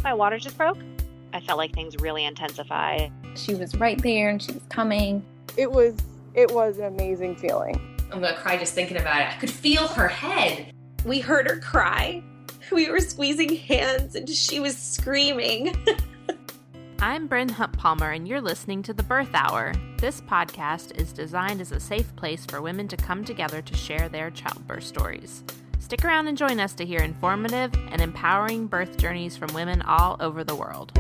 my water just broke. I felt like things really intensified. She was right there and she was coming. It was an amazing feeling. I'm gonna cry just thinking about it. I could feel her head. We heard her cry. We were squeezing hands and she was screaming. I'm Bryn Hunt-Palmer, and you're listening to The Birth Hour. This podcast is designed as a safe place for women to come together to share their childbirth stories. Stick around and join us to hear informative and empowering birth journeys from women all over the world.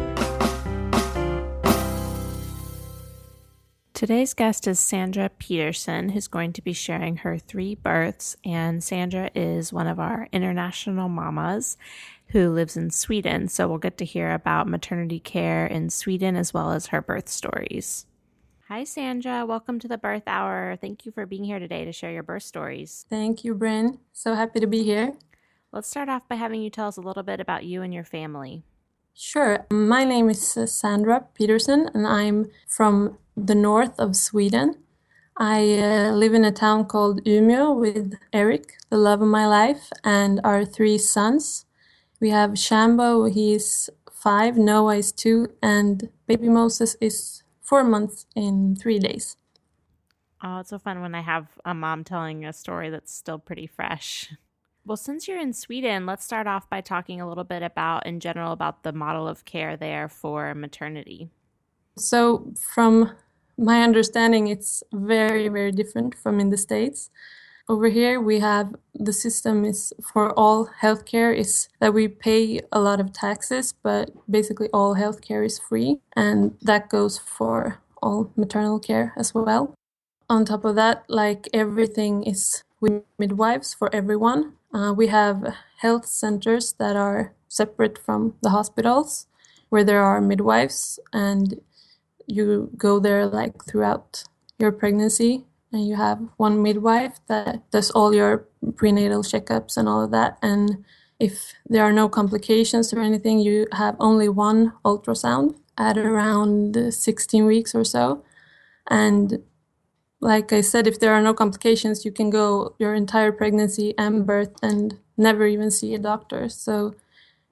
Today's guest is Sandra Peterson, who's going to be sharing her 3 births, and Sandra is one of our international mamas who lives in Sweden, so we'll get to hear about maternity care in Sweden as well as her birth stories. Hi, Sandra. Welcome to the Birth Hour. Thank you for being here today to share your birth stories. Thank you, Bryn. So happy to be here. Let's start off by having you tell us a little bit about you and your family. Sure. My name is Sandra Peterson, and I'm from the north of Sweden. I live in a town called Umeå with Eric, the love of my life, and our 3 sons. We have Shambo, he's 5, Noah is 2, and baby Moses is 4 months in 3 days. Oh, it's so fun when I have a mom telling a story that's still pretty fresh. Well, since you're in Sweden, let's start off by talking a little bit in general about the model of care there for maternity. So from my understanding, it's very, very different from in the States. Over here, we have the system is for all healthcare is that we pay a lot of taxes, but basically all healthcare is free, and that goes for all maternal care as well. On top of that, like everything is with midwives for everyone. We have health centers that are separate from the hospitals, where there are midwives, and you go there like throughout your pregnancy. And you have one midwife that does all your prenatal checkups and all of that. And if there are no complications or anything, you have only one ultrasound at around 16 weeks or so. And like I said, if there are no complications, you can go your entire pregnancy and birth and never even see a doctor. So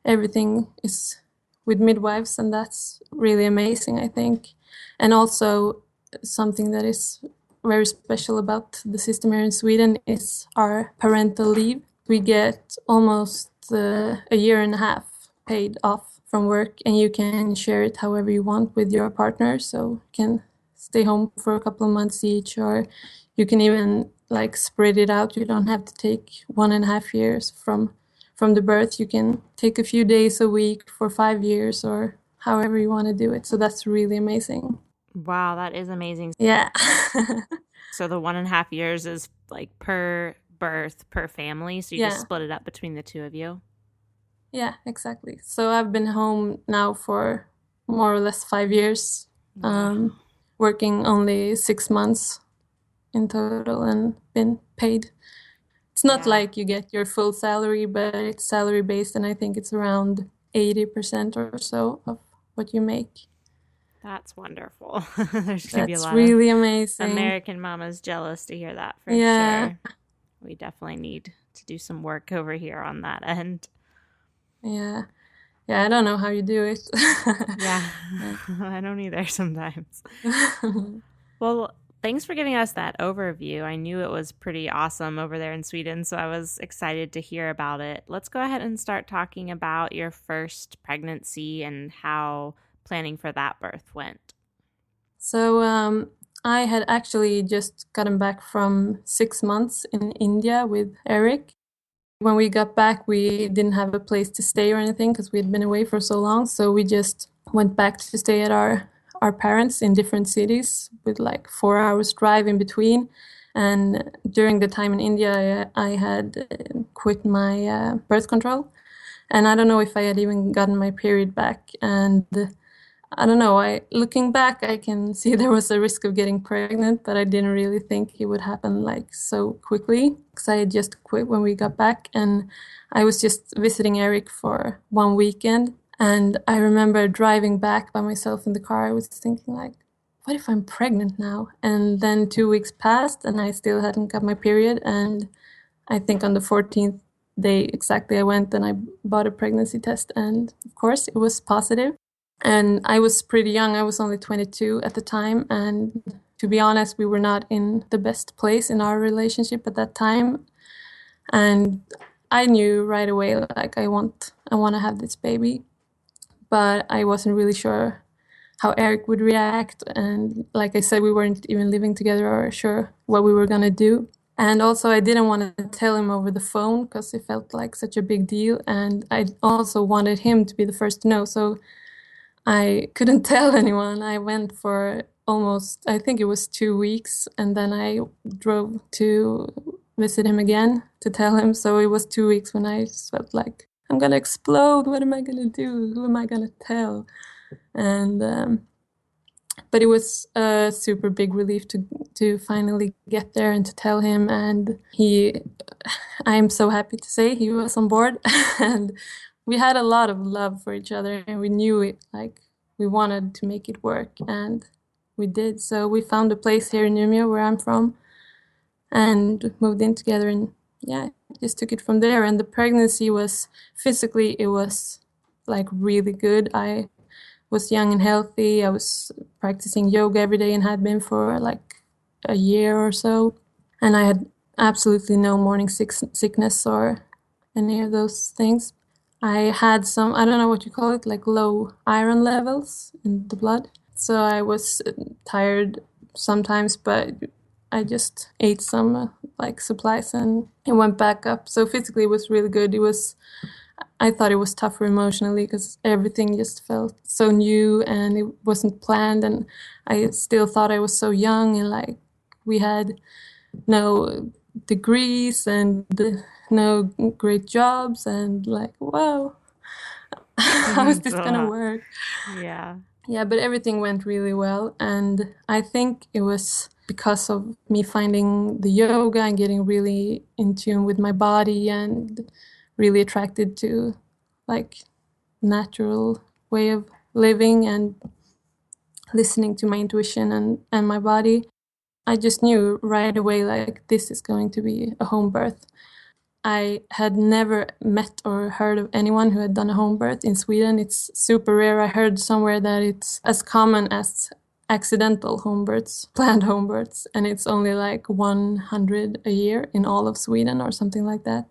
everything is with midwives, and that's really amazing, I think. And also something that is very special about the system here in Sweden is our parental leave. We get almost a year and a half paid off from work, and you can share it however you want with your partner. So you can stay home for a couple of months each, or you can even like spread it out. You don't have to take 1.5 years from the birth. You can take a few days a week for 5 years, or however you want to do it. So that's really amazing. Wow, that is amazing. Yeah. So the 1.5 years is like per birth, per family. So you just split it up between the 2 of you? Yeah, exactly. So I've been home now for more or less 5 years, working only 6 months in total and been paid. It's not like you get your full salary, but it's salary based, and I think it's around 80% or so of what you make. That's wonderful. There's going to be a lot really of amazing. American mamas jealous to hear that for sure. We definitely need to do some work over here on that end. Yeah, I don't know how you do it. Yeah, I don't either sometimes. Well, thanks for giving us that overview. I knew it was pretty awesome over there in Sweden, so I was excited to hear about it. Let's go ahead and start talking about your first pregnancy and how planning for that birth went. So I had actually just gotten back from 6 months in India with Eric. When we got back, we didn't have a place to stay or anything because we had been away for so long. So we just went back to stay at our parents in different cities with like 4 hours drive in between. And during the time in India, I had quit my birth control. And I don't know if I had even gotten my period back. And I don't know, looking back, I can see there was a risk of getting pregnant, but I didn't really think it would happen like so quickly because I had just quit when we got back, and I was just visiting Eric for one weekend. And I remember driving back by myself in the car. I was thinking like, what if I'm pregnant now? And then 2 weeks passed and I still hadn't got my period. And I think on the 14th day exactly I went and I bought a pregnancy test, and of course it was positive. And I was pretty young. I was only 22 at the time, and to be honest, we were not in the best place in our relationship at that time. And I knew right away, like, I want to have this baby, but I wasn't really sure how Eric would react. And like I said, we weren't even living together or sure what we were gonna do. And also, I didn't want to tell him over the phone because it felt like such a big deal. And I also wanted him to be the first to know. So I couldn't tell anyone. I went for almost, I think it was 2 weeks. And then I drove to visit him again to tell him. So it was 2 weeks when I just felt like, I'm going to explode. What am I going to do? Who am I going to tell? And but it was a super big relief to finally get there and to tell him. And I'm so happy to say he was on board. And we had a lot of love for each other, and we knew it, like, we wanted to make it work, and we did. So we found a place here in Umeå, where I'm from, and moved in together, and yeah, just took it from there. And the pregnancy was, physically, it was like really good. I was young and healthy. I was practicing yoga every day and had been for like a year or so. And I had absolutely no morning sickness or any of those things. I had some, I don't know what you call it, like low iron levels in the blood. So I was tired sometimes, but I just ate some like supplies and it went back up. So physically it was really good. I thought it was tougher emotionally because everything just felt so new and it wasn't planned. And I still thought I was so young, and like we had no degrees and no great jobs, and like, wow, how is this gonna work? Yeah, but everything went really well. And I think it was because of me finding the yoga and getting really in tune with my body and really attracted to like natural way of living and listening to my intuition and my body. I just knew right away, like, this is going to be a home birth. I had never met or heard of anyone who had done a home birth in Sweden. It's super rare. I heard somewhere that it's as common as accidental home births, planned home births, and it's only like 100 a year in all of Sweden or something like that.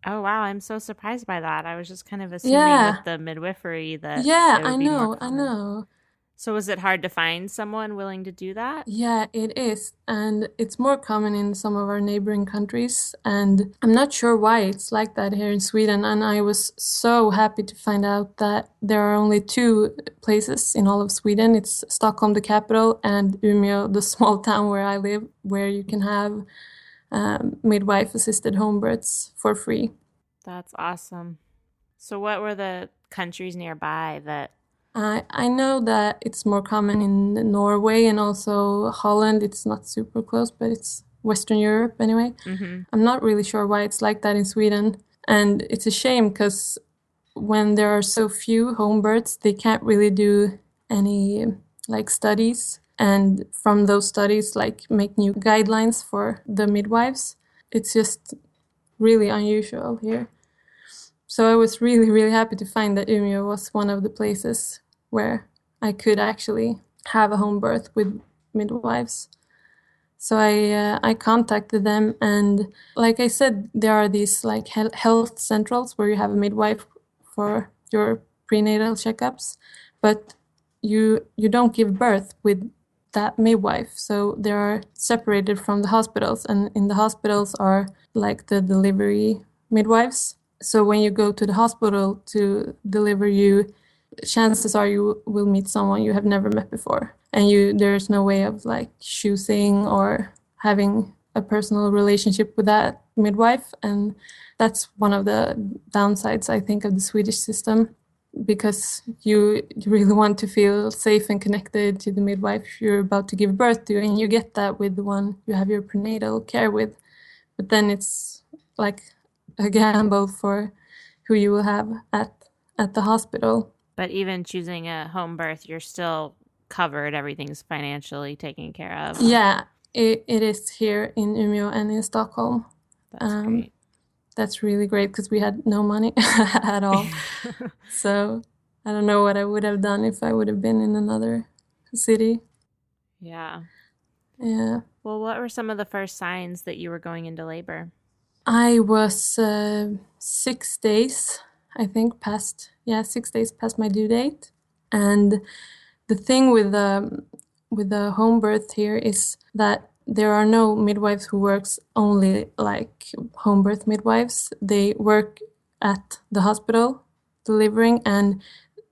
Oh, wow. I'm so surprised by that. I was just kind of assuming with the midwifery that it would be more common. I know. So was it hard to find someone willing to do that? Yeah, it is. And it's more common in some of our neighboring countries. And I'm not sure why it's like that here in Sweden. And I was so happy to find out that there are only 2 places in all of Sweden. It's Stockholm, the capital, and Umeå, the small town where I live, where you can have midwife-assisted home births for free. That's awesome. So what were the countries nearby that... I know that it's more common in Norway and also Holland. It's not super close, but it's Western Europe anyway. Mm-hmm. I'm not really sure why it's like that in Sweden. And it's a shame because when there are so few home births, they can't really do any like studies. And from those studies, like make new guidelines for the midwives. It's just really unusual here. So I was really, really happy to find that Umeå was one of the places where I could actually have a home birth with midwives. So I contacted them, and like I said, there are these like health centrals where you have a midwife for your prenatal checkups, but you don't give birth with that midwife. So they are separated from the hospitals, and in the hospitals are like the delivery midwives. So when you go to the hospital to deliver, chances are you will meet someone you have never met before. And there's no way of like choosing or having a personal relationship with that midwife. And that's one of the downsides, I think, of the Swedish system, because you really want to feel safe and connected to the midwife you're about to give birth to. And you get that with the one you have your prenatal care with. But then it's like a gamble for who you will have at the hospital. But even choosing a home birth, you're still covered. Everything's financially taken care of. Yeah, it is here in Umeå and in Stockholm. That's great. that's really great because we had no money at all. So I don't know what I would have done if I would have been in another city. Yeah. Yeah. Well, what were some of the first signs that you were going into labor? I was 6 days, I think, past 6 days past my due date. And the thing with the home birth here is that there are no midwives who works only like home birth midwives. They work at the hospital delivering, and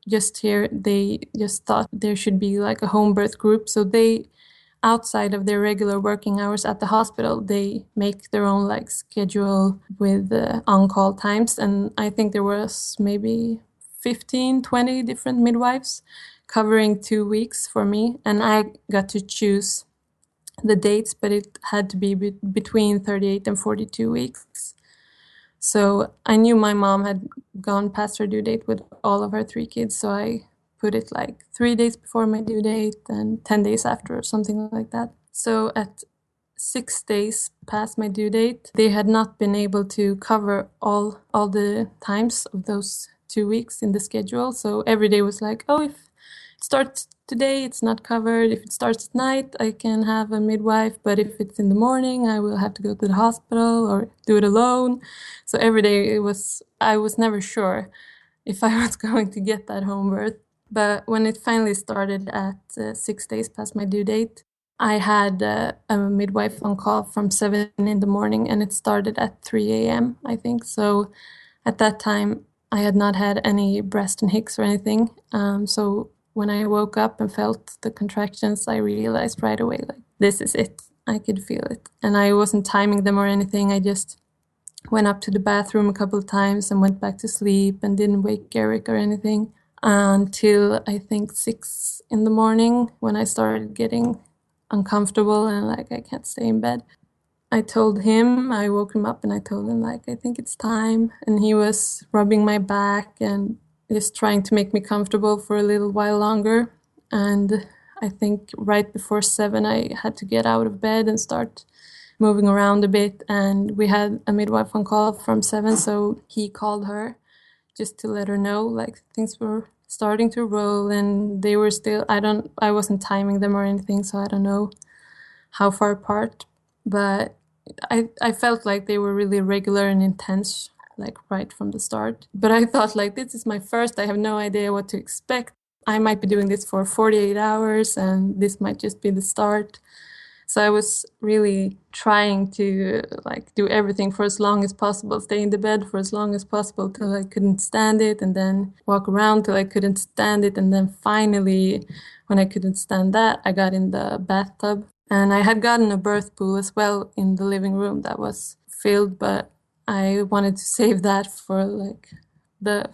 just here they just thought there should be like a home birth group. So they, outside of their regular working hours at the hospital, they make their own like schedule with on-call times. And I think there was maybe 15, 20 different midwives covering 2 weeks for me. And I got to choose the dates, but it had to be between 38 and 42 weeks. So I knew my mom had gone past her due date with all of her 3 kids. So I put it like 3 days before my due date and 10 days after or something like that. So at 6 days past my due date, they had not been able to cover all the times of those 2 weeks in the schedule. So every day was like, oh, if it starts today, it's not covered. If it starts at night, I can have a midwife. But if it's in the morning, I will have to go to the hospital or do it alone. So every day I was never sure if I was going to get that home birth. But when it finally started at 6 days past my due date, I had a midwife on call from 7 in the morning, and it started at 3 a.m., I think. So at that time, I had not had any breast and hicks or anything. So when I woke up and felt the contractions, I realized right away, like, this is it. I could feel it. And I wasn't timing them or anything. I just went up to the bathroom a couple of times and went back to sleep and didn't wake Eric or anything until I think 6 in the morning, when I started getting uncomfortable and like I can't stay in bed. I woke him up and I told him, like, I think it's time. And he was rubbing my back and just trying to make me comfortable for a little while longer. And I think right before 7, I had to get out of bed and start moving around a bit. And we had a midwife on call from 7, so he called her just to let her know, like, things were starting to roll, and they were still, I wasn't timing them or anything, so I don't know how far apart, but I felt like they were really regular and intense, like right from the start. But I thought, like, this is my first, I have no idea what to expect. I might be doing this for 48 hours and this might just be the start. So I was really trying to like do everything for as long as possible, stay in the bed for as long as possible till I couldn't stand it, and then walk around till I couldn't stand it. And then finally, when I couldn't stand that, I got in the bathtub. And I had gotten a birth pool as well in the living room that was filled, but I wanted to save that for like the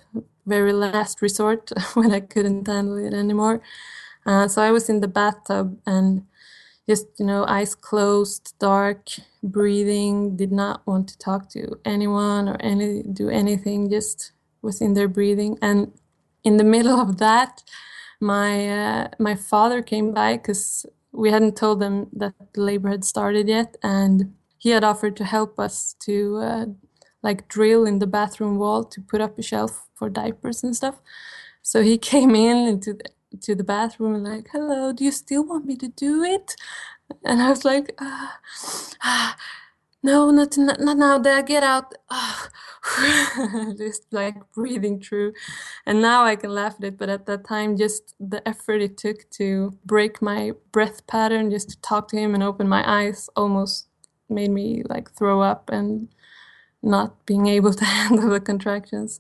very last resort when I couldn't handle it anymore. So I was in the bathtub and just, eyes closed, dark, breathing, did not want to talk to anyone or do anything, just was in there breathing. And in the middle of that, my father came by because we hadn't told them that the labor had started yet, and he had offered to help us to drill in the bathroom wall to put up a shelf for diapers and stuff. So he came into the bathroom and like, hello, do you still want me to do it? And I was like, no, not now, Dad, get out. Just like breathing through. And now I can laugh at it, but at that time, just the effort it took to break my breath pattern, just to talk to him and open my eyes, almost made me like throw up and not being able to handle the contractions.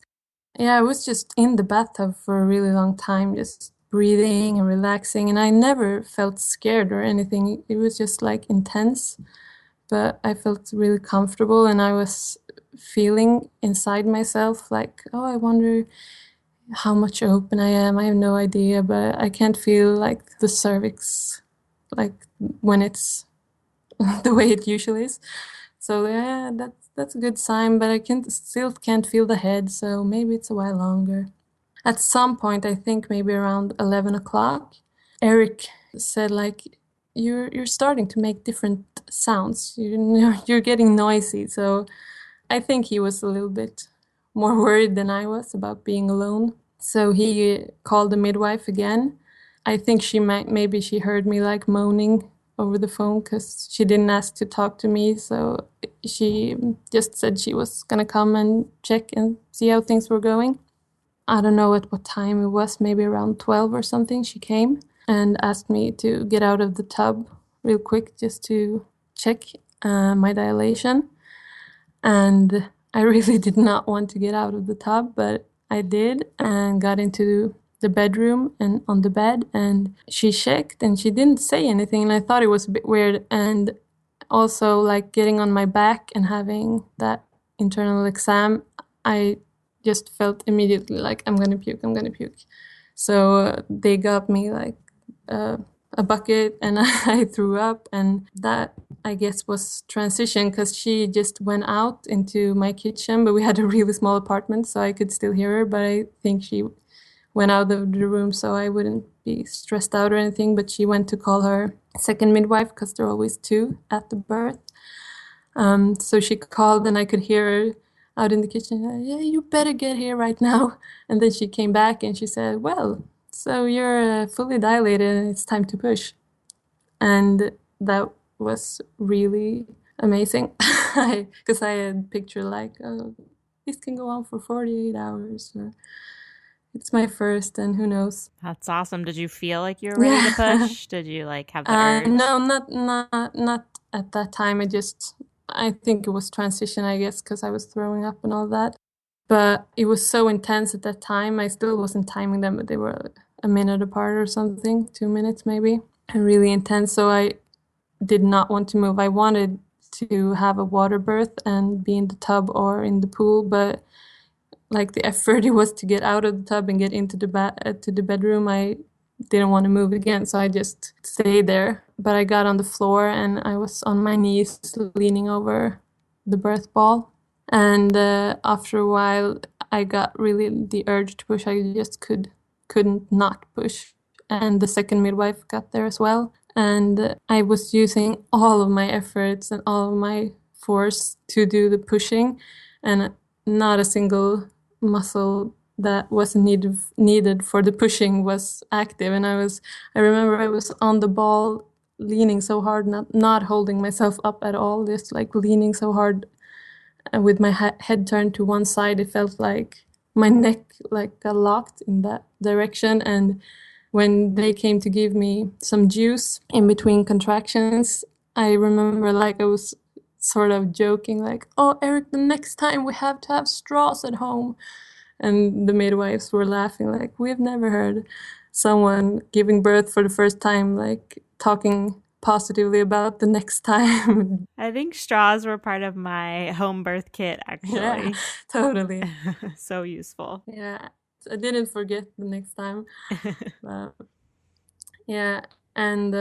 Yeah, I was just in the bathtub for a really long time, just breathing and relaxing, and I never felt scared or anything. It was just like intense, but I felt really comfortable, and I was feeling inside myself like, oh, I wonder how much open I am. I have no idea, but I can't feel like the cervix like when it's the way it usually is. So yeah, that's a good sign, but I still can't feel the head, so maybe it's a while longer. At some point, I think maybe around 11 o'clock, Eric said, like, you're starting to make different sounds. You're getting noisy. So I think he was a little bit more worried than I was about being alone. So he called the midwife again. I think maybe she heard me like moaning over the phone because she didn't ask to talk to me. So she just said she was going to come and check and see how things were going. I don't know at what time it was, maybe around 12 or something. She came and asked me to get out of the tub real quick just to check my dilation. And I really did not want to get out of the tub, but I did and got into the bedroom and on the bed, and she checked and she didn't say anything, and I thought it was a bit weird. And also, like, getting on my back and having that internal exam, I just felt immediately like I'm gonna puke. So they got me like a bucket and I threw up, and that I guess was transition because she just went out into my kitchen, but we had a really small apartment so I could still hear her, but I think she went out of the room so I wouldn't be stressed out or anything. But she went to call her second midwife because there are always two at the birth. So she called and I could hear her out in the kitchen, yeah, you better get here right now. And then she came back and she said, well, so you're fully dilated and it's time to push. And that was really amazing because I had pictured like, oh, this can go on for 48 hours. It's my first, and who knows. That's awesome. Did you feel like you were ready to push? Did you like have the urge? No, not at that time. I think it was transition, I guess, because I was throwing up and all that. But it was so intense at that time. I still wasn't timing them, but they were a minute apart or something, 2 minutes maybe, and really intense. So I did not want to move. I wanted to have a water birth and be in the tub or in the pool, but like the effort it was to get out of the tub and get into the to the bedroom, I didn't want to move again, so I just stayed there. But I got on the floor and I was on my knees leaning over the birth ball. And after a while, I got really the urge to push. I just couldn't not push. And the second midwife got there as well. And I was using all of my efforts and all of my force to do the pushing, and not a single muscle that was needed for the pushing was active. And I remember I was on the ball leaning so hard, not holding myself up at all, just like leaning so hard with my head turned to one side. It felt like my neck like got locked in that direction. And when they came to give me some juice in between contractions, I remember like I was sort of joking like, oh, Eric, the next time we have to have straws at home. And the midwives were laughing like, we've never heard someone giving birth for the first time like talking positively about the next time. I think straws were part of my home birth kit, actually. Yeah, totally. So useful. Yeah, I didn't forget the next time. Yeah, and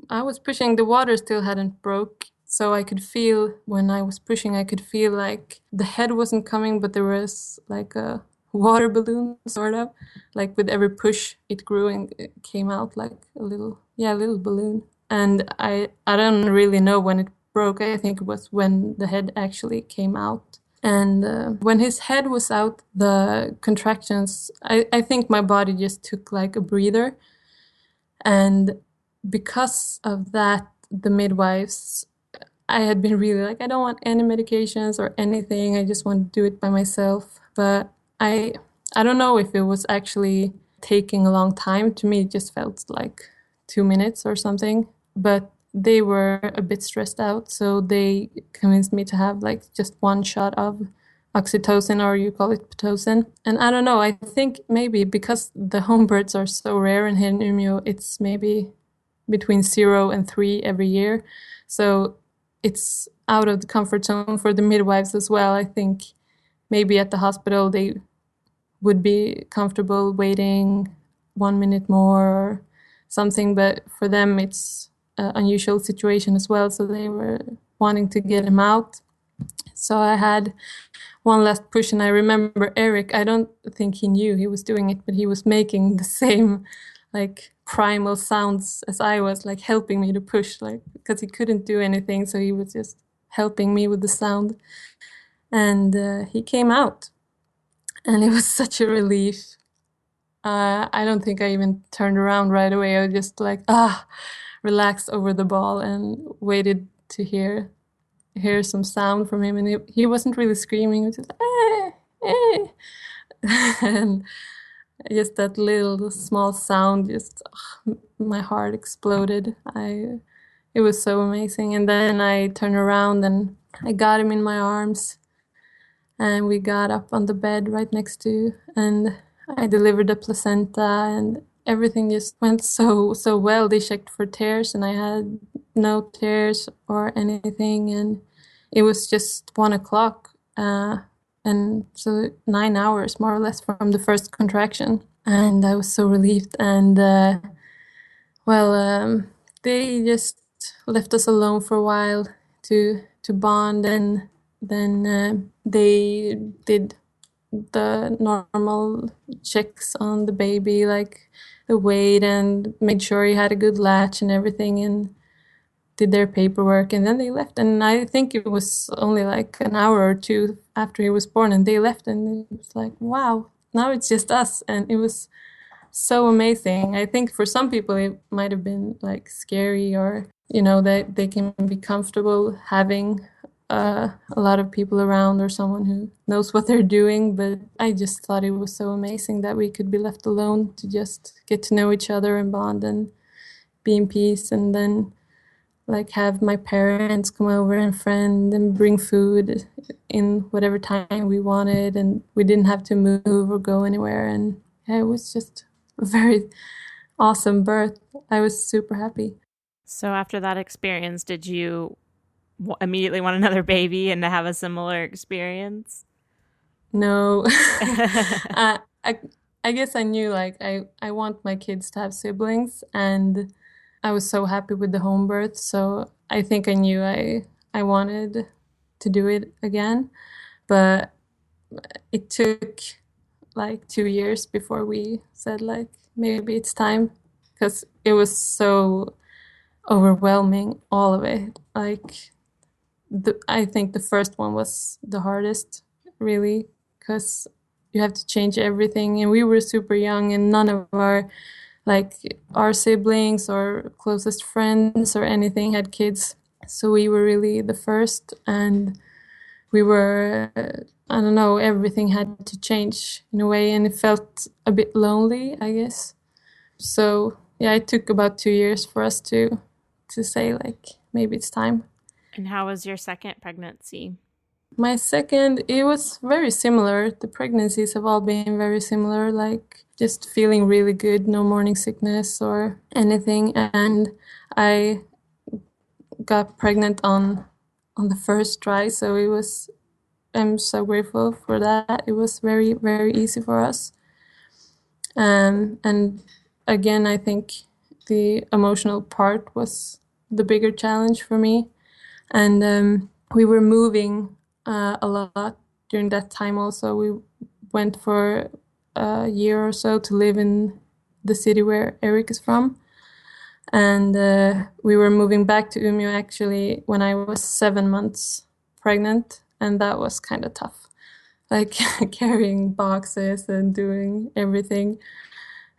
I was pushing, the water still hadn't broke. So I could feel, when I was pushing, I could feel like the head wasn't coming, but there was like a water balloon, sort of. Like with every push, it grew and it came out like a little balloon. And I don't really know when it broke. I think it was when the head actually came out. And when his head was out, the contractions, I think my body just took like a breather. And because of that, the midwives, I had been really like, I don't want any medications or anything. I just want to do it by myself. But I don't know if it was actually taking a long time. To me, it just felt like 2 minutes or something. But they were a bit stressed out, so they convinced me to have like just one shot of oxytocin, or you call it Pitocin. And I don't know, I think maybe because the home births are so rare in Umeå, it's maybe between 0 and 3 every year. So it's out of the comfort zone for the midwives as well. I think maybe at the hospital they would be comfortable waiting 1 minute more or something, but for them it's an unusual situation as well, so they were wanting to get him out. So I had one last push, and I remember Eric, I don't think he knew he was doing it, but he was making the same like primal sounds as I was, like helping me to push, like because he couldn't do anything, so he was just helping me with the sound. And he came out, and it was such a relief. I don't think I even turned around right away. I was just like, relaxed over the ball and waited to hear some sound from him. And he wasn't really screaming. He was just, and just that little small sound, just my heart exploded. It was so amazing. And then I turned around and I got him in my arms, and we got up on the bed right next to, and I delivered the placenta, and everything just went so well. They checked for tears, and I had no tears or anything, and it was just 1:00, and so 9 hours more or less from the first contraction, and I was so relieved. And they just left us alone for a while to bond, and then they did the normal checks on the baby, like the weight, and made sure he had a good latch and everything, and did their paperwork, and then they left. And I think it was only like an hour or two after he was born, and they left, and it was like, wow, now it's just us. And it was so amazing. I think for some people it might have been like scary, or that they can be comfortable having a lot of people around or someone who knows what they're doing, but I just thought it was so amazing that we could be left alone to just get to know each other and bond and be in peace, and then like have my parents come over and friend and bring food in whatever time we wanted, and we didn't have to move or go anywhere. And yeah, it was just a very awesome birth. I was super happy. So after that experience, did you immediately want another baby and to have a similar experience? No. I guess I knew, like, I want my kids to have siblings, and I was so happy with the home birth, so I think I knew I wanted to do it again. But it took like 2 years before we said, like, maybe it's time, because it was so overwhelming, all of it. Like, I think the first one was the hardest, really, because you have to change everything, and we were super young, and none of our siblings or closest friends or anything had kids, so we were really the first, and we were, I don't know, everything had to change in a way, and it felt a bit lonely, I guess. So yeah, it took about 2 years for us to say, like, maybe it's time. And how was your second pregnancy? My second, it was very similar. The pregnancies have all been very similar, like just feeling really good, no morning sickness or anything. And I got pregnant on the first try, so I'm so grateful for that. It was very, very easy for us. And again, I think the emotional part was the bigger challenge for me. And we were moving a lot during that time also. We went for a year or so to live in the city where Eric is from. And we were moving back to Umeå actually when I was 7 months pregnant. And that was kind of tough, like carrying boxes and doing everything,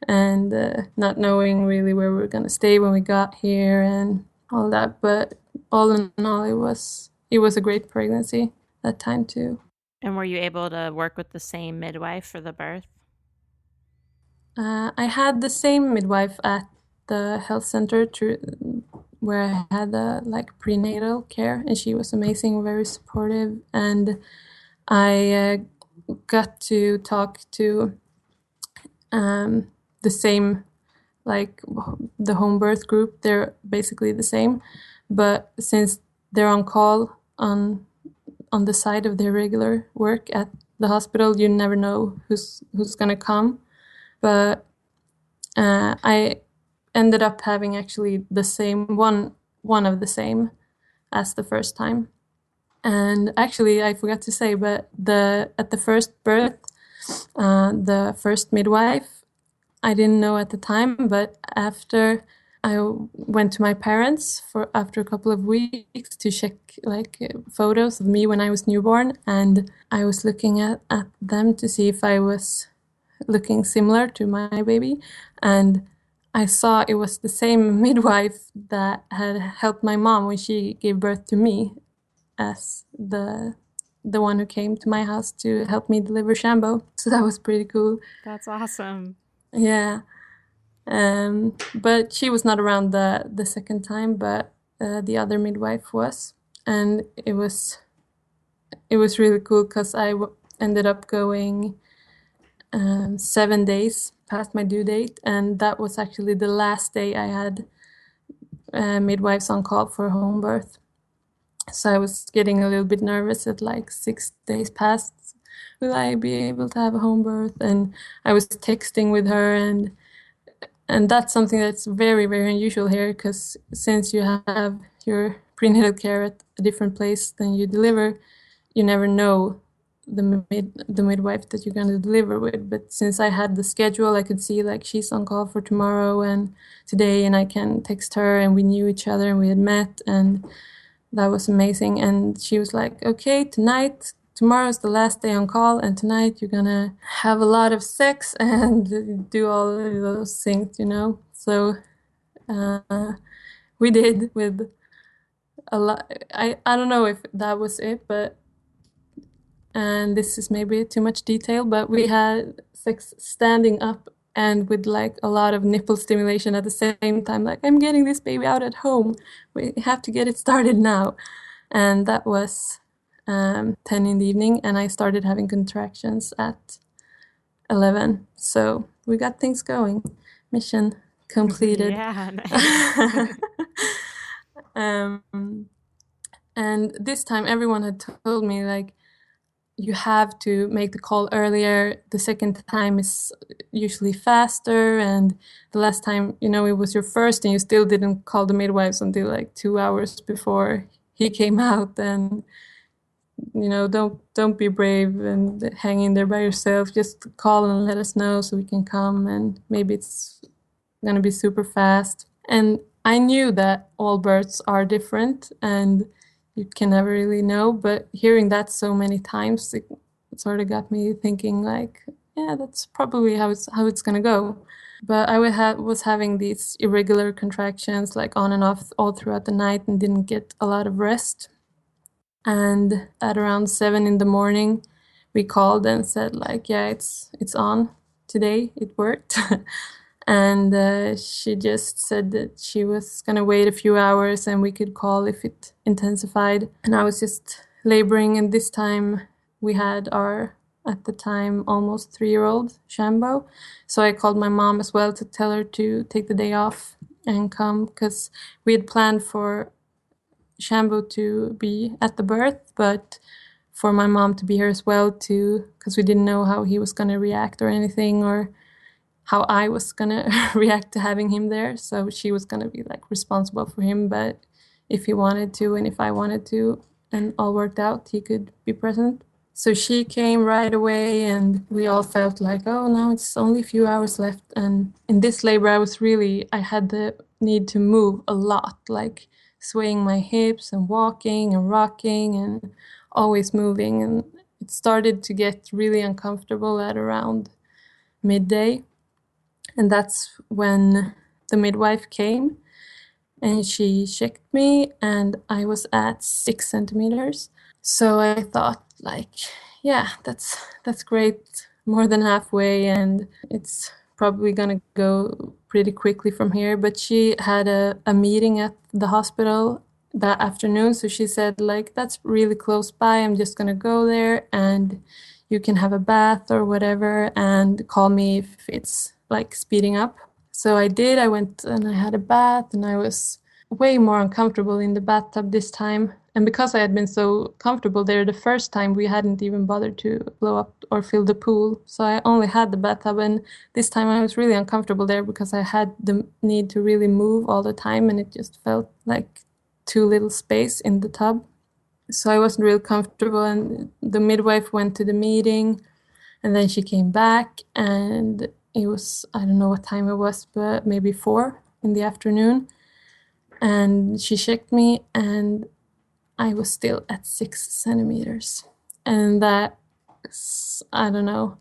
and not knowing really where we were going to stay when we got here and all that. But all in all, it was a great pregnancy that time too. And were you able to work with the same midwife for the birth? I had the same midwife at the health center where I had like prenatal care, and she was amazing, very supportive. And I got to talk to the same, like the home birth group. They're basically the same, but since they're on call on the side of their regular work at the hospital, you never know who's gonna come. But I ended up having actually the same one of the same as the first time. And actually, I forgot to say, but at the first birth, the first midwife, I didn't know at the time, but after I went to my parents after a couple of weeks to check photos of me when I was newborn, and I was looking at them to see if I was looking similar to my baby, and I saw it was the same midwife that had helped my mom when she gave birth to me as the one who came to my house to help me deliver Shambo. So that was pretty cool. That's awesome. Yeah. But she was not around the second time, but the other midwife was, and it was really cool because I ended up going 7 days past my due date, and that was actually the last day I had midwives on call for home birth. So I was getting a little bit nervous at 6 days past. Will I be able to have a home birth? And I was texting with her, and that's something that's very, very unusual here, because since you have your prenatal care at a different place than you deliver, you never know the midwife that you're going to deliver with. But since I had the schedule, I could see she's on call for tomorrow and today, and I can text her, and we knew each other and we had met, and that was amazing. And she was like, okay, tomorrow's the last day on call, and tonight you're gonna have a lot of sex and do all of those things, So we did with a lot. I don't know if that was it, and this is maybe too much detail, but we had sex standing up and with a lot of nipple stimulation at the same time. I'm getting this baby out at home. We have to get it started now. And that was 10 in the evening, and I started having contractions at 11. So we got things going. Mission completed. Yeah, nice. And this time everyone had told me you have to make the call earlier. The second time is usually faster, and the last time, it was your first and you still didn't call the midwives until 2 hours before he came out. And don't be brave and hang in there by yourself. Just call and let us know so we can come, and maybe it's gonna be super fast. And I knew that all births are different, and you can never really know, but hearing that so many times, it sort of got me thinking yeah, that's probably how it's gonna go. But I was having these irregular contractions on and off all throughout the night, and didn't get a lot of rest. And at around 7 in the morning, we called and said yeah, it's on today. It worked. And she just said that she was going to wait a few hours and we could call if it intensified. And I was just laboring, and this time we had our, at the time, almost 3-year-old Shambo. So I called my mom as well to tell her to take the day off and come, because we had planned for Shambo to be at the birth, but for my mom to be here as well too, because we didn't know how he was going to react or anything, or how I was going to react to having him there. So she was going to be responsible for him, but if he wanted to and if I wanted to and all worked out, he could be present. So she came right away, and we all felt oh, now it's only a few hours left. And in this labor, I had the need to move a lot, swaying my hips and walking and rocking and always moving. And it started to get really uncomfortable at around midday. And that's when the midwife came, and she checked me, and I was at 6 centimeters. So I thought yeah, that's great, more than halfway, and it's probably gonna go pretty quickly from here. But she had a meeting at the hospital that afternoon, so she said that's really close by. I'm just gonna go there, and you can have a bath or whatever, and call me if it's speeding up. So I did. I went and I had a bath, and I was way more uncomfortable in the bathtub this time. And because I had been so comfortable there the first time, we hadn't even bothered to blow up or fill the pool. So I only had the bathtub, and this time I was really uncomfortable there because I had the need to really move all the time, and it just felt like too little space in the tub. So I wasn't real comfortable, and the midwife went to the meeting, and then she came back, and it was, I don't know what time it was, but maybe 4 in the afternoon. And she checked me and I was still at 6 centimeters. And that, I don't know,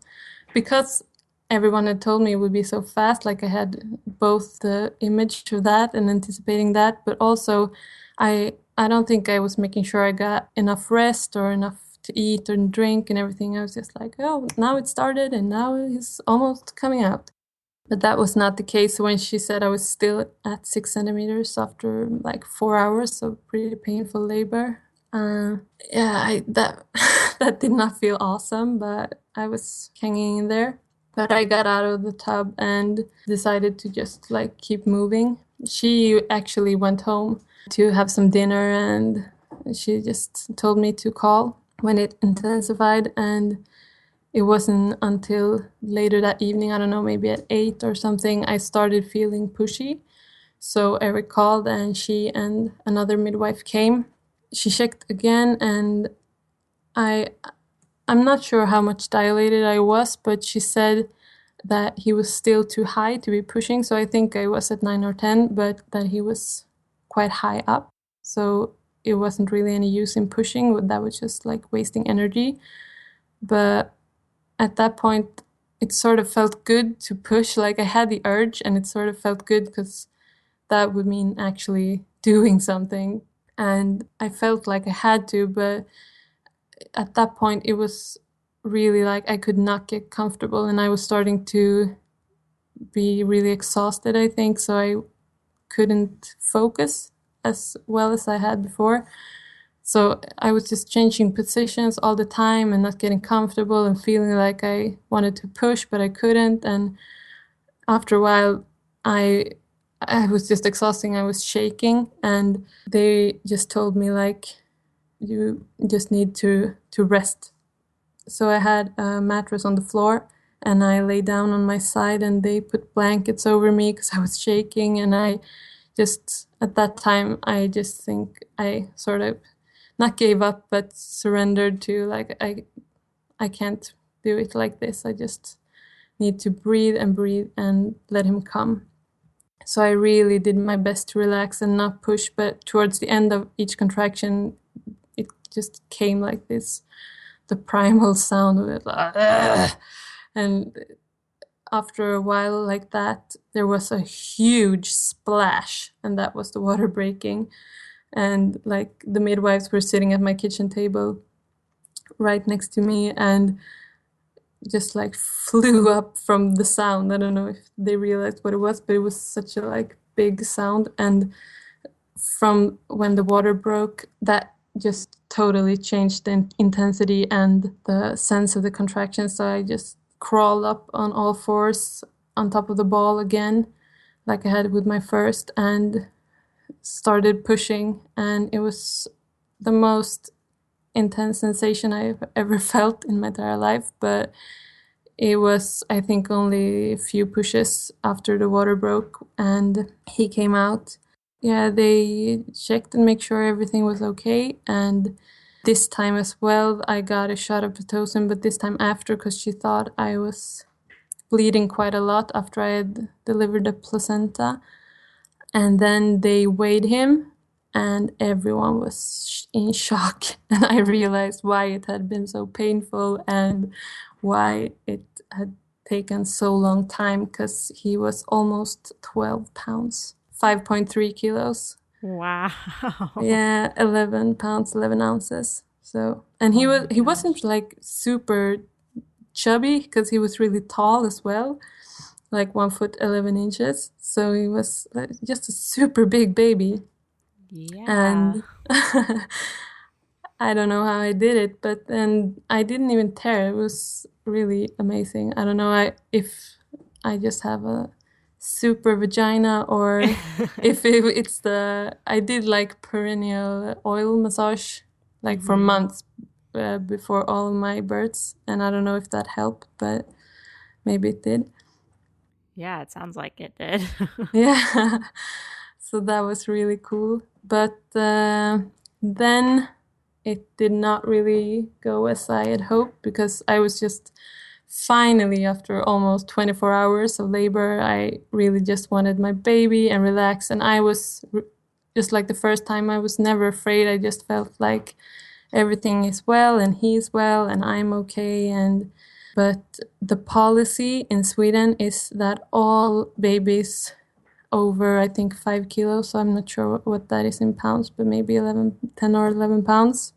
because everyone had told me it would be so fast, like I had both the image of that and anticipating that, but also I don't think I was making sure I got enough rest or enough to eat and drink and everything. I was just like, oh, now it started and now it's almost coming out. But that was not the case. When she said I was still at 6 centimeters after like 4 hours of pretty painful labor. That that did not feel awesome, but I was hanging in there. But I got out of the tub and decided to just like keep moving. She actually went home to have some dinner and she just told me to call when it intensified. And it wasn't until later that evening, I don't know, maybe at 8 or something, I started feeling pushy. So Eric called and she and another midwife came. She checked again and I'm not sure how much dilated I was, but she said that he was still too high to be pushing. So I think I was at 9 or 10, but that he was quite high up. So it wasn't really any use in pushing. That was just like wasting energy. But at that point, it sort of felt good to push. Like I had the urge and it sort of felt good because that would mean actually doing something. And I felt like I had to, but at that point it was really like I could not get comfortable and I was starting to be really exhausted, I think. So I couldn't focus as well as I had before. So I was just changing positions all the time and not getting comfortable and feeling like I wanted to push, but I couldn't. And after a while, I was just exhausting. I was shaking and they just told me like, you just need to rest. So I had a mattress on the floor and I lay down on my side and they put blankets over me because I was shaking. And I just, at that time, I just think I sort of not gave up, but surrendered to like, I can't do it like this. I just need to breathe and let him come. So I really did my best to relax and not push, but towards the end of each contraction, it just came like this, the primal sound of it. Like, and after a while like that, there was a huge splash, and that was the water breaking. And like the midwives were sitting at my kitchen table right next to me and just like flew up from the sound. I don't know if they realized what it was, but it was such a like big sound. And from when the water broke, that just totally changed the intensity and the sense of the contraction. So I just crawled up on all fours on top of the ball again, like I had with my first, and started pushing. And it was the most intense sensation I've ever felt in my entire life. But it was, I think, only a few pushes after the water broke and he came out. Yeah, they checked and make sure everything was okay. And this time as well, I got a shot of Pitocin, but this time after, because she thought I was bleeding quite a lot after I had delivered the placenta. And then they weighed him and everyone was in shock. And I realized why it had been so painful and why it had taken so long time, because he was almost 12 pounds. 5.3 kilos. Wow. Yeah, 11 pounds, 11 ounces. So, and he wasn't like super chubby because he was really tall as well, like 1 foot 11 inches. So he was like just a super big baby. Yeah. And I don't know how I did it, but then I didn't even tear. It was really amazing. I don't know if I just have a super vagina or if it's I did like perineal oil massage like for months before all my births, and I don't know if that helped, but maybe it did. Yeah, it sounds like it did. Yeah. So that was really cool. But then it did not really go as I had hoped, because I was just finally, after almost 24 hours of labor, I really just wanted my baby and relax. And I was just like the first time, I was never afraid. I just felt like everything is well and he's well and I'm okay. But the policy in Sweden is that all babies over, I think, 5 kilos, so I'm not sure what that is in pounds, but maybe 10 or 11 pounds.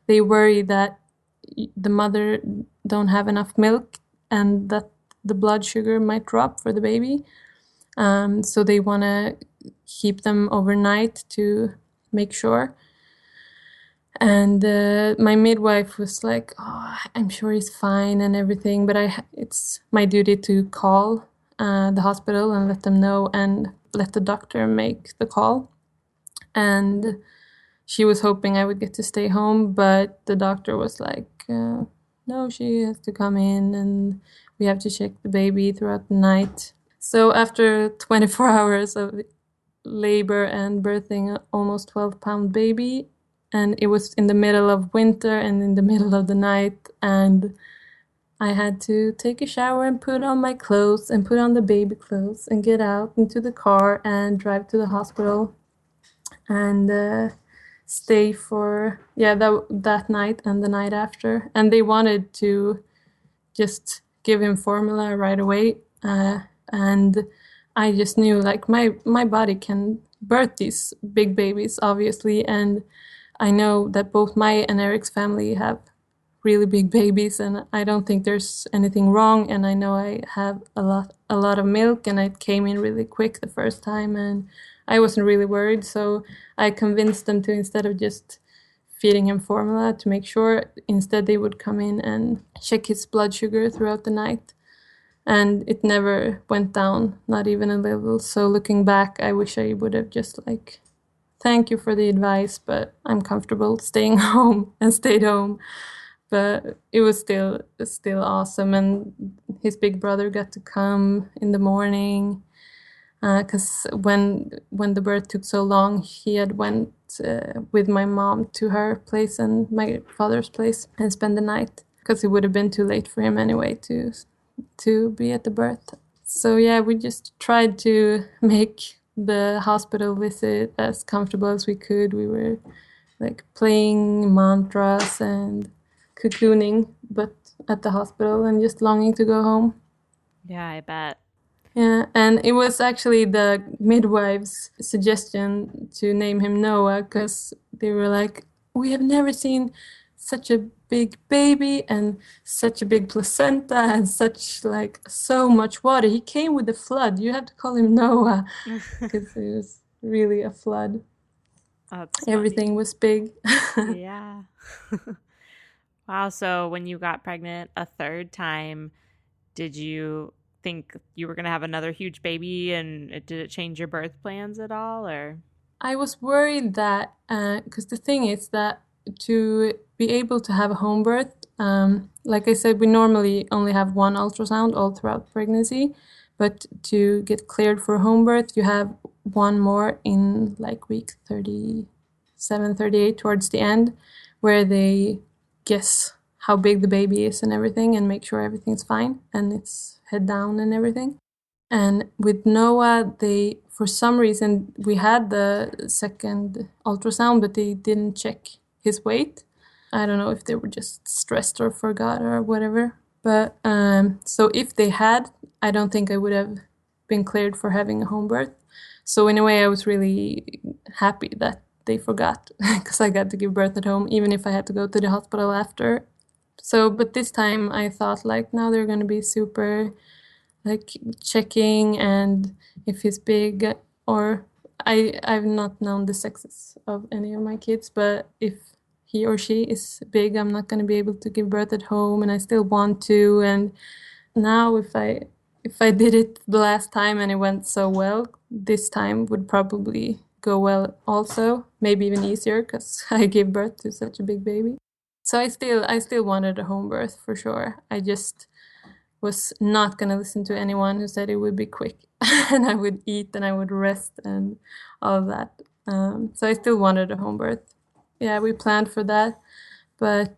They worry that the mother don't have enough milk and that the blood sugar might drop for the baby. So they want to keep them overnight to make sure. And my midwife was like, "Oh, I'm sure he's fine and everything, but it's my duty to call the hospital and let them know and let the doctor make the call." And she was hoping I would get to stay home, but the doctor was like, "No, she has to come in and we have to check the baby throughout the night." So after 24 hours of labor and birthing an almost 12-pound baby, and it was in the middle of winter and in the middle of the night, and I had to take a shower and put on my clothes and put on the baby clothes and get out into the car and drive to the hospital and stay for that night and the night after. And they wanted to just give him formula right away, and I just knew like my body can birth these big babies, obviously, and I know that both my and Eric's family have really big babies, and I don't think there's anything wrong. And I know I have a lot of milk, and it came in really quick the first time, and I wasn't really worried. So I convinced them to, instead of just feeding him formula to make sure, instead they would come in and check his blood sugar throughout the night. And it never went down, not even a little. So looking back, I wish I would have just like, "Thank you for the advice, but I'm comfortable staying home," and stayed home. But it was still awesome. And his big brother got to come in the morning, because when the birth took so long, he had went with my mom to her place and my father's place and spend the night, because it would have been too late for him anyway to be at the birth. So yeah, we just tried to make the hospital visit as comfortable as we could. We were like playing mantras and cocooning, but at the hospital, and just longing to go home. Yeah, I bet. Yeah, and it was actually the midwife's suggestion to name him Noah, because they were like, "We have never seen such a big baby and such a big placenta and so much water. He came with a flood. You have to call him Noah," because it was really a flood. That's Everything funny. was big. Yeah. Wow. So when you got pregnant a third time, did you think you were going to have another huge baby, and did it change your birth plans at all, or? I was worried that, because the thing is that to be able to have a home birth, like I said, we normally only have one ultrasound all throughout pregnancy, but to get cleared for home birth, you have one more in like week 37, 38 towards the end, where they guess how big the baby is and everything and make sure everything's fine and it's head down and everything. And with Noah, for some reason, we had the second ultrasound, but they didn't check his weight. I don't know if they were just stressed or forgot or whatever. But so if they had, I don't think I would have been cleared for having a home birth. So in a way, I was really happy that they forgot, because I got to give birth at home, even if I had to go to the hospital after. So, but this time I thought like, now they're going to be super like checking, and if he's big, or I've not known the sexes of any of my kids, but if he or she is big, I'm not going to be able to give birth at home, and I still want to. And now if I did it the last time and it went so well, this time would probably go well also, maybe even easier, because I gave birth to such a big baby. So I still wanted a home birth for sure. I just was not going to listen to anyone who said it would be quick and I would eat and I would rest and all of that. So I still wanted a home birth. Yeah, we planned for that. But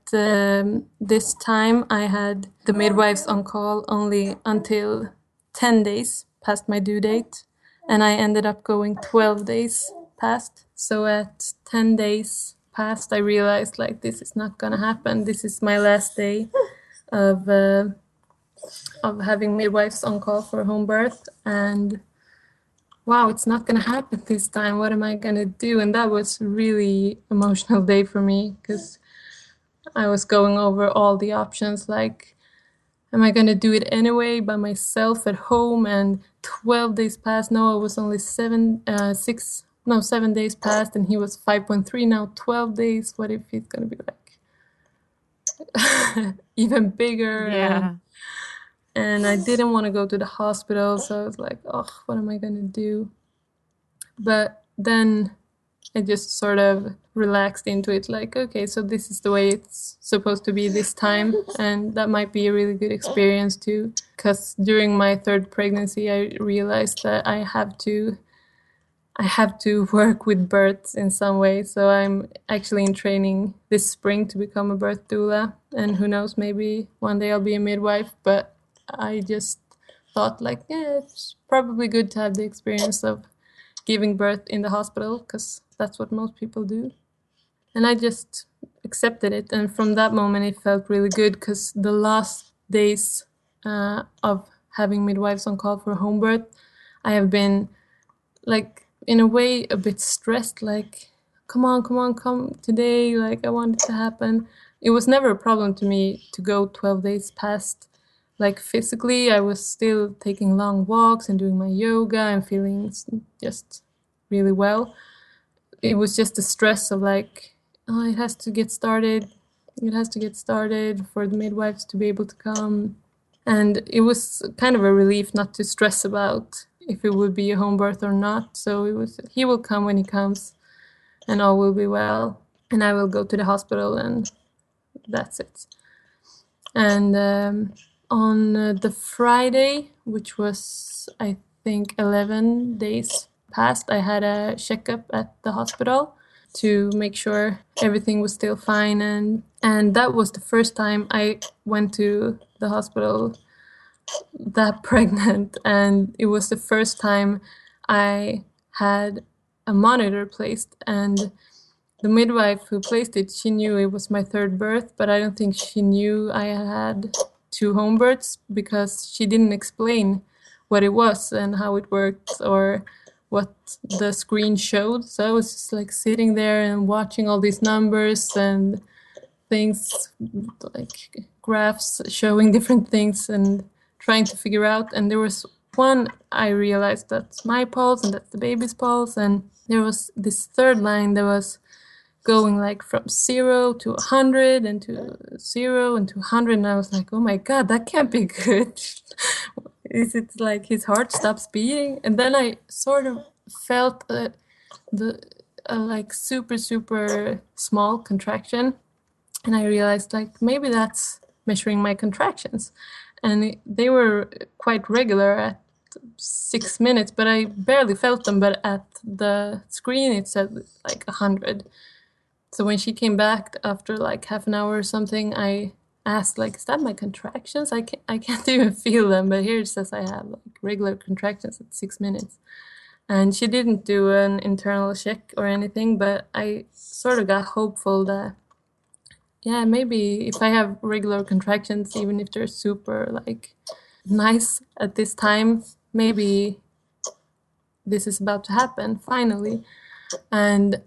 this time I had the midwives on call only until 10 days past my due date. And I ended up going 12 days past. So at 10 days past, I realized like this is not gonna happen. This is my last day of having midwives on call for home birth, and wow, it's not gonna happen this time. What am I gonna do? And that was really emotional day for me because I was going over all the options, like, am I gonna do it anyway by myself at home? And 12 days passed. No, it was only 7 days passed, and he was 5.3. Now 12 days. What if he's gonna be like even bigger? Yeah. And I didn't want to go to the hospital, so I was like, oh, what am I gonna do? But then I just sort of relaxed into it, like, okay, so this is the way it's supposed to be this time, and that might be a really good experience too. Because during my third pregnancy, I realized that I have to work with births in some way. So I'm actually in training this spring to become a birth doula, and who knows, maybe one day I'll be a midwife. But I just thought, like, yeah, it's probably good to have the experience of giving birth in the hospital, because that's what most people do. And I just accepted it. And from that moment, it felt really good, because the last days of having midwives on call for home birth, I have been, like, in a way, a bit stressed, like, come on today, like, I want it to happen. It was never a problem to me to go 12 days past. Like, physically, I was still taking long walks and doing my yoga and feeling just really well. It was just the stress of, like, oh, it has to get started. It has to get started for the midwives to be able to come. And it was kind of a relief not to stress about if it would be a home birth or not. So it was, he will come when he comes, and all will be well. And I will go to the hospital, and that's it. And on the Friday, which was, I think, 11 days past, I had a checkup at the hospital to make sure everything was still fine. And that was the first time I went to the hospital that pregnant. And it was the first time I had a monitor placed. And the midwife who placed it, she knew it was my third birth, but I don't think she knew I had 2 home births, because she didn't explain what it was and how it worked or what the screen showed. So I was just like sitting there and watching all these numbers and things, like graphs showing different things, and trying to figure out. And there was one, I realized that's my pulse and that's the baby's pulse. And there was this third line that was going like from 0 to 100 and to 0 and to 100. And I was like, oh my God, that can't be good. Is it like his heart stops beating? And then I sort of felt a like super, super small contraction. And I realized, like, maybe that's measuring my contractions. And they were quite regular at 6 minutes, but I barely felt them. But at the screen, it said like 100. So when she came back after like half an hour or something, I asked, like, is that my contractions? I can't even feel them, but here it says I have like regular contractions at 6 minutes. And she didn't do an internal check or anything, but I sort of got hopeful that, yeah, maybe if I have regular contractions, even if they're super like nice at this time, maybe this is about to happen finally. And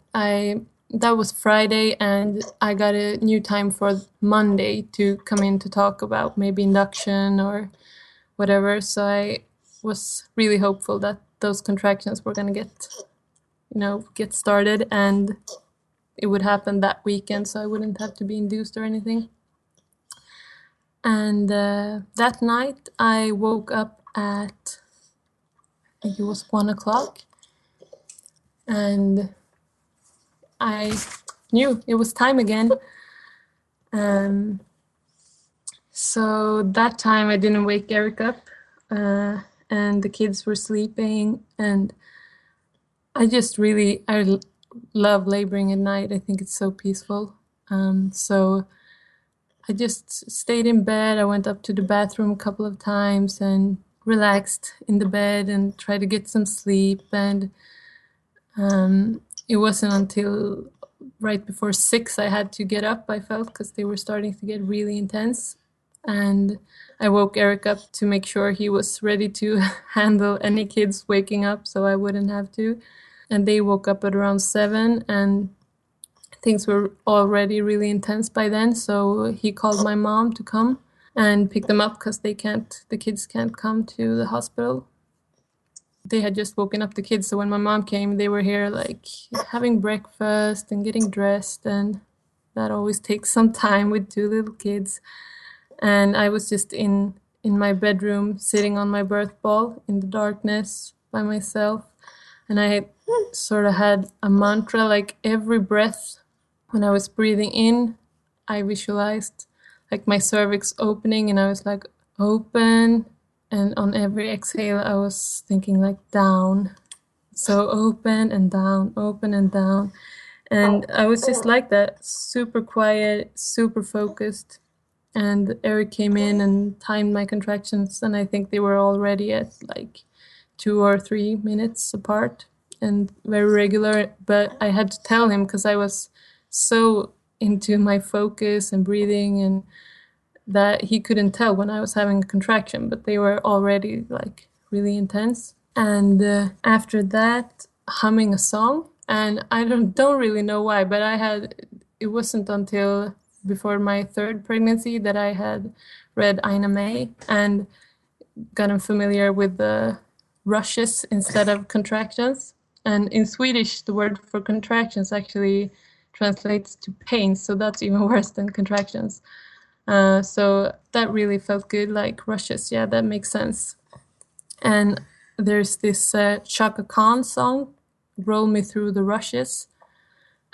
that was Friday, and I got a new time for Monday to come in to talk about maybe induction or whatever. So I was really hopeful that those contractions were going to get started, and it would happen that weekend, so I wouldn't have to be induced or anything. And that night I woke up at, I think it was 1 o'clock, and I knew it was time again. So that time I didn't wake Eric up, and the kids were sleeping, and I love laboring at night. I think it's so peaceful. So I just stayed in bed. I went up to the bathroom a couple of times and relaxed in the bed and tried to get some sleep. And it wasn't until right before 6 I had to get up, I felt, because they were starting to get really intense. And I woke Eric up to make sure he was ready to handle any kids waking up so I wouldn't have to. And they woke up at around 7, and things were already really intense by then. So he called my mom to come and pick them up because the kids can't come to the hospital. They had just woken up the kids, so when my mom came, they were here like having breakfast and getting dressed, and that always takes some time with 2 little kids. And I was just in my bedroom sitting on my birth ball in the darkness by myself, and I sort of had a mantra, like every breath when I was breathing in, I visualized like my cervix opening, and I was like, open. And on every exhale, I was thinking like down. So open and down, open and down. And I was just like that, super quiet, super focused. And Eric came in and timed my contractions, and I think they were already at like 2 or 3 minutes apart and very regular. But I had to tell him because I was so into my focus and breathing, and that he couldn't tell when I was having a contraction, but they were already like really intense. And after that, humming a song, and I don't really know why, but it wasn't until before my 3rd pregnancy that I had read Ina May and gotten familiar with the rushes instead of contractions. And in Swedish, the word for contractions actually translates to pain, so that's even worse than contractions. So that really felt good, like rushes. Yeah, that makes sense. And there's this Chaka Khan song, Roll Me Through the Rushes.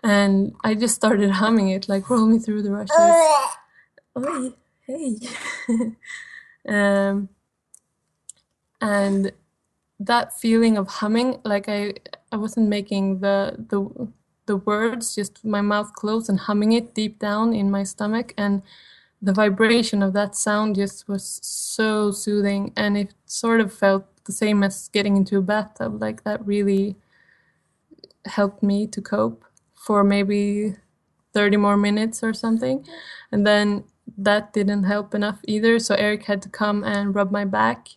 And I just started humming it, like, roll me through the rushes. Oi, hey. And that feeling of humming, like I wasn't making the words, just my mouth closed and humming it deep down in my stomach. And the vibration of that sound just was so soothing, and it sort of felt the same as getting into a bathtub. Like that really helped me to cope for maybe 30 more minutes or something. And then that didn't help enough either, so Eric had to come and rub my back,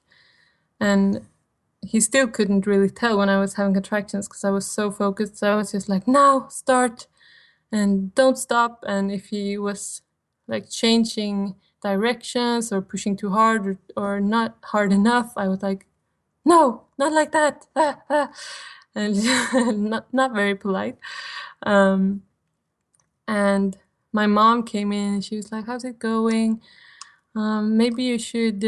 and he still couldn't really tell when I was having contractions because I was so focused. So I was just like, now start and don't stop. And if he was like changing directions or pushing too hard or not hard enough, I was like, no, not like that. And not very polite. And my mom came in and she was like, how's it going? Maybe you should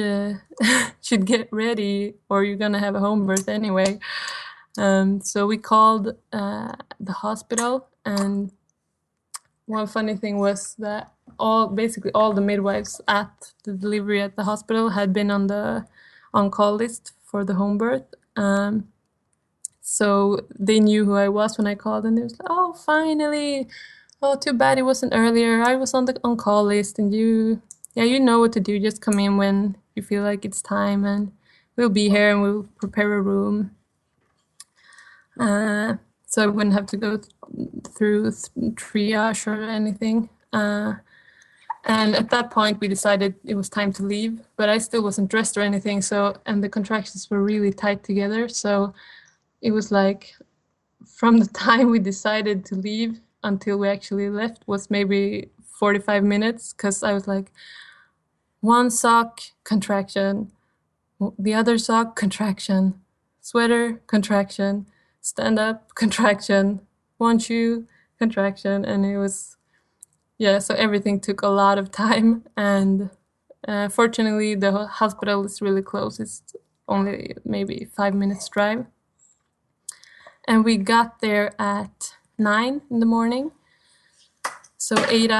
get ready, or you're gonna have a home birth anyway. So we called the hospital, and one funny thing was that basically all the midwives at the delivery at the hospital had been on the on-call list for the home birth. So they knew who I was when I called, and they was like, oh, finally. Oh, too bad it wasn't earlier. I was on the on-call list, and you know what to do. Just come in when you feel like it's time, and we'll be here and we'll prepare a room. So I wouldn't have to go through triage or anything. And at that point, we decided it was time to leave, but I still wasn't dressed or anything. And the contractions were really tight together. So it was like from the time we decided to leave until we actually left was maybe 45 minutes, because I was like, one sock, contraction, the other sock, contraction, sweater, contraction, stand up, contraction, one shoe, contraction. And it was, so everything took a lot of time. And fortunately, the hospital is really close. It's only maybe 5 minutes drive. And we got there at 9 in the morning. So 8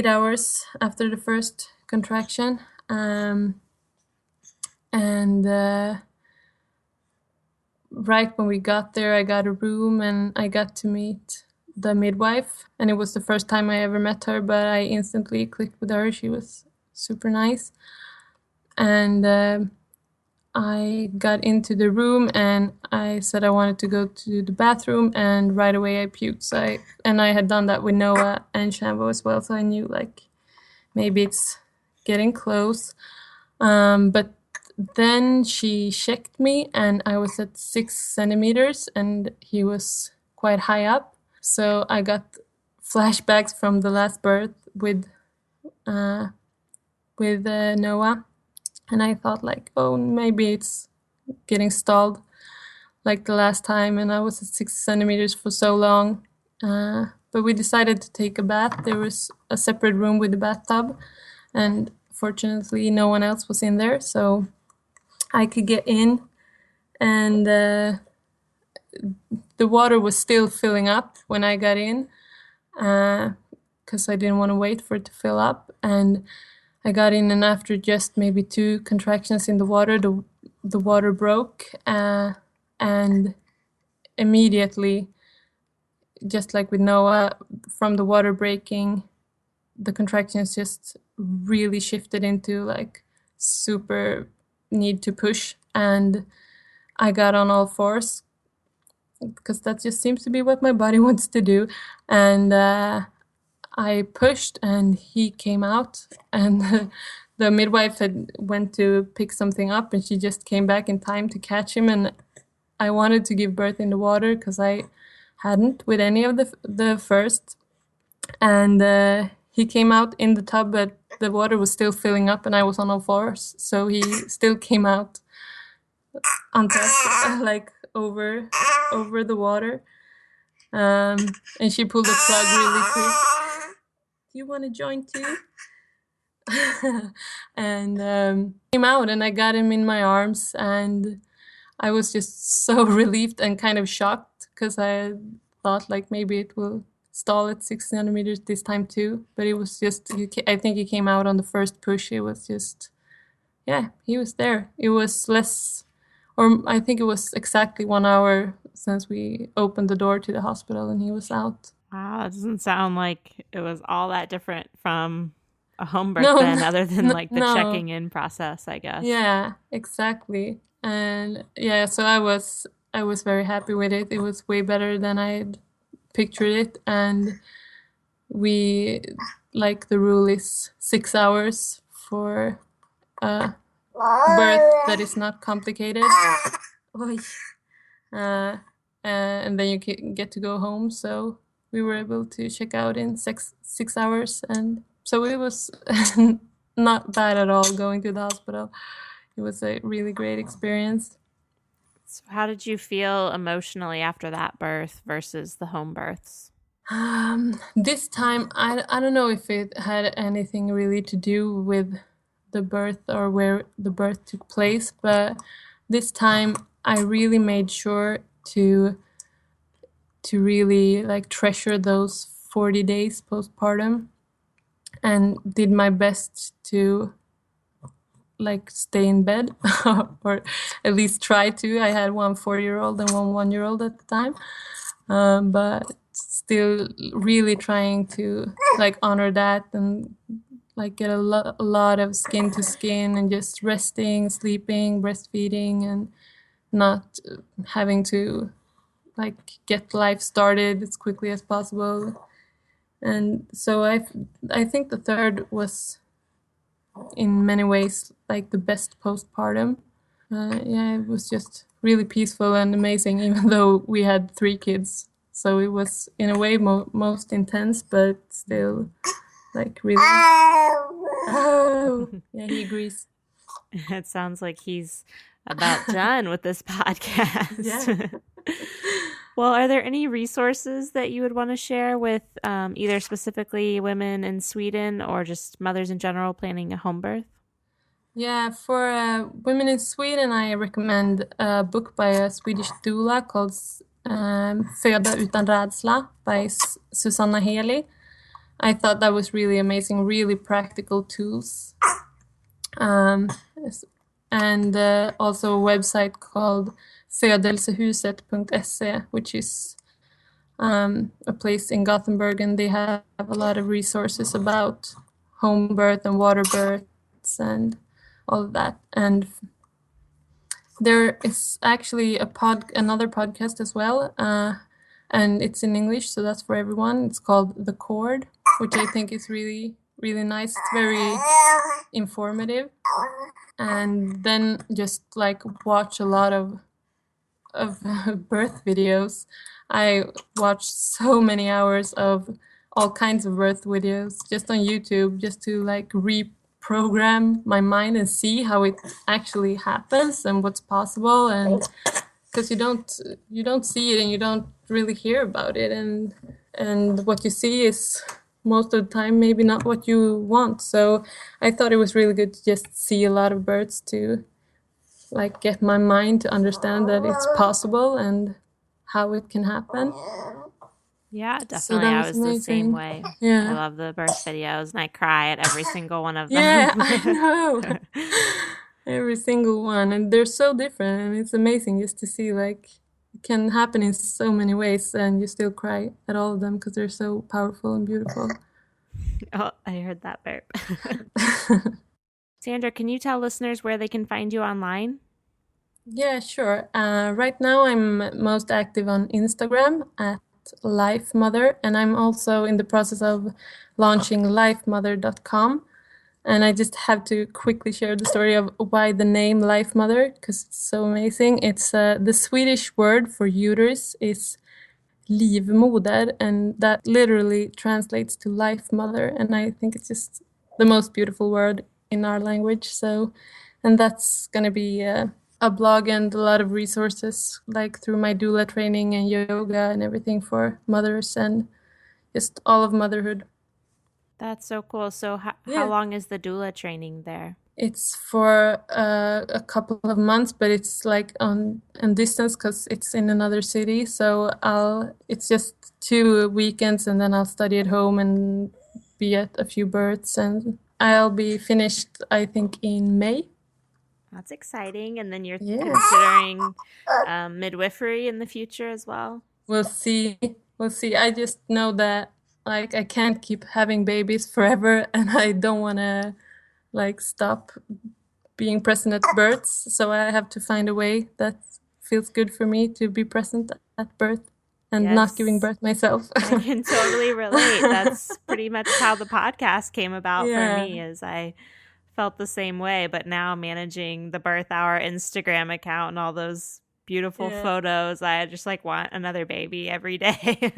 hours after the first contraction. Right when we got there, I got a room and I got to meet the midwife, and it was the first time I ever met her, but I instantly clicked with her. She was super nice. And I got into the room and I said I wanted to go to the bathroom, and right away I puked. So I had done that with Noah and Shambo as well, so I knew like maybe it's getting close. But then she checked me and I was at 6 centimeters and he was quite high up. So I got flashbacks from the last birth with Noah. And I thought like, oh, maybe it's getting stalled like the last time. And I was at 6 centimeters for so long. But we decided to take a bath. There was a separate room with a bathtub. And fortunately, no one else was in there. So I could get in. And the water was still filling up when I got in. Because I didn't want to wait for it to fill up. And I got in, and after just maybe 2 contractions in the water, the water broke, and immediately, just like with Noah, from the water breaking, the contractions just really shifted into like super need to push, and I got on all fours because that just seems to be what my body wants to do, and I pushed and he came out, and the midwife had went to pick something up and she just came back in time to catch him. And I wanted to give birth in the water because I hadn't with any of the first. And he came out in the tub, but the water was still filling up and I was on all fours. So he still came out untouched, like over the water. And she pulled the plug really quick. Do you want to join too? And came out and I got him in my arms, and I was just so relieved and kind of shocked because I thought like maybe it will stall at 6 centimeters this time too. But it was just, I think he came out on the first push. It was just, yeah, he was there. It was less, or I think it was exactly 1 hour since we opened the door to the hospital and he was out. Wow, that doesn't sound like it was all that different from a home birth then, other than like the checking in process, I guess. Yeah, exactly. And yeah, so I was very happy with it. It was way better than I'd pictured it. And we, like, the rule is 6 hours for a birth that is not complicated. And then you can get to go home. So we were able to check out in 6 hours. And so it was not bad at all going to the hospital. It was a really great experience. So how did you feel emotionally after that birth versus the home births? This time, I don't know if it had anything really to do with the birth or where the birth took place, but this time I really made sure to really like treasure those 40 days postpartum, and did my best to like stay in bed or at least try to. I had 1 4-year-old and 1 1-year-old at the time, but still really trying to like honor that and like get a lot of skin to skin and just resting, sleeping, breastfeeding, and not having to like get life started as quickly as possible. And so I think the third was in many ways like the best postpartum. Yeah, it was just really peaceful and amazing, even though we had 3 kids. So it was in a way most intense, but still like really. Oh, yeah, he agrees. It sounds like he's about done with this podcast. Yeah. Well, are there any resources that you would want to share with either specifically women in Sweden or just mothers in general planning a home birth? Yeah, for women in Sweden, I recommend a book by a Swedish doula called Föda utan rädsla by Susanna Heli. I thought that was really amazing, really practical tools. And also a website called födelsehuset.se, which is a place in Gothenburg, and they have a lot of resources about home birth and water births and all of that. And there is actually another podcast as well, and it's in English, so that's for everyone. It's called The Cord, which I think is really, really nice. It's very informative. And then just like watch a lot of birth videos. I watched so many hours of all kinds of birth videos just on YouTube, just to like reprogram my mind and see how it actually happens and what's possible. And because you don't see it and you don't really hear about it, and what you see is most of the time maybe not what you want. So I thought it was really good to just see a lot of births to like get my mind to understand that it's possible and how it can happen. Yeah, So definitely. that I was was the same amazing. way. I Yeah. love the birth videos, and I cry at every single one of them. Yeah, I know. Every single one. And they're so different, and it's amazing just to see like it can happen in so many ways and you still cry at all of them because they're so powerful and beautiful. Oh, I heard that burp. Sandra, can you tell listeners where they can find you online? Yeah, sure. Right now I'm most active on Instagram at Life Mother, and I'm also in the process of launching lifemother.com. And I just have to quickly share the story of why the name Life Mother, because it's so amazing. It's the Swedish word for uterus is livmoder, and that literally translates to life mother. And I think it's just the most beautiful word in our language. So, and that's going to be a blog and a lot of resources, like through my doula training and yoga and everything for mothers and just all of motherhood. That's so cool. So how Yeah. long is the doula training there? It's for a couple of months, but it's like on distance because it's in another city. So it's just 2 weekends, and then I'll study at home and be at a few births, and I'll be finished, I think, in May. That's exciting. And then you're Yeah. considering midwifery in the future as well? We'll see. I just know that like I can't keep having babies forever, and I don't want to like stop being present at births. So I have to find a way that feels good for me to be present at birth and Yes. not giving birth myself. I can totally relate. That's pretty much how the podcast came about Yeah. for me, is I felt the same way, but now managing the Birth Hour Instagram account and all those beautiful Yeah. photos, I just like want another baby every day.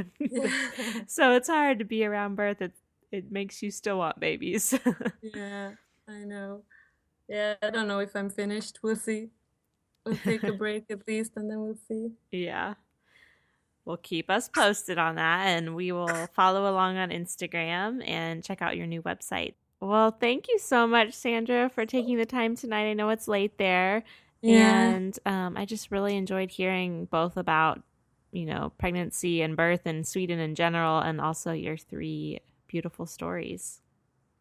So it's hard to be around birth. It makes you still want babies. Yeah, I know. Yeah, I don't know if I'm finished. We'll see. We'll take a break at least, and then we'll see. Yeah. Well, keep us posted on that, and we will follow along on Instagram and check out your new website. Well, thank you so much, Sandra, for taking the time tonight. I know it's late there. Yeah. And I just really enjoyed hearing both about, pregnancy and birth in Sweden in general, and also your 3 beautiful stories.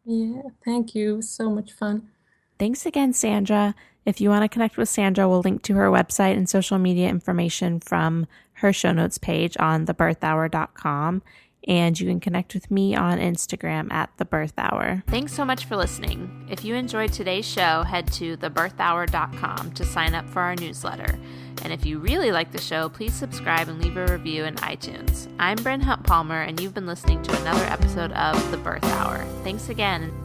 Yeah, thank you. It was so much fun. Thanks again, Sandra. If you want to connect with Sandra, we'll link to her website and social media information from her show notes page on thebirthhour.com. And you can connect with me on Instagram at thebirthhour. Thanks so much for listening. If you enjoyed today's show, head to thebirthhour.com to sign up for our newsletter. And if you really like the show, please subscribe and leave a review in iTunes. I'm Bryn Hunt Palmer, and you've been listening to another episode of The Birth Hour. Thanks again.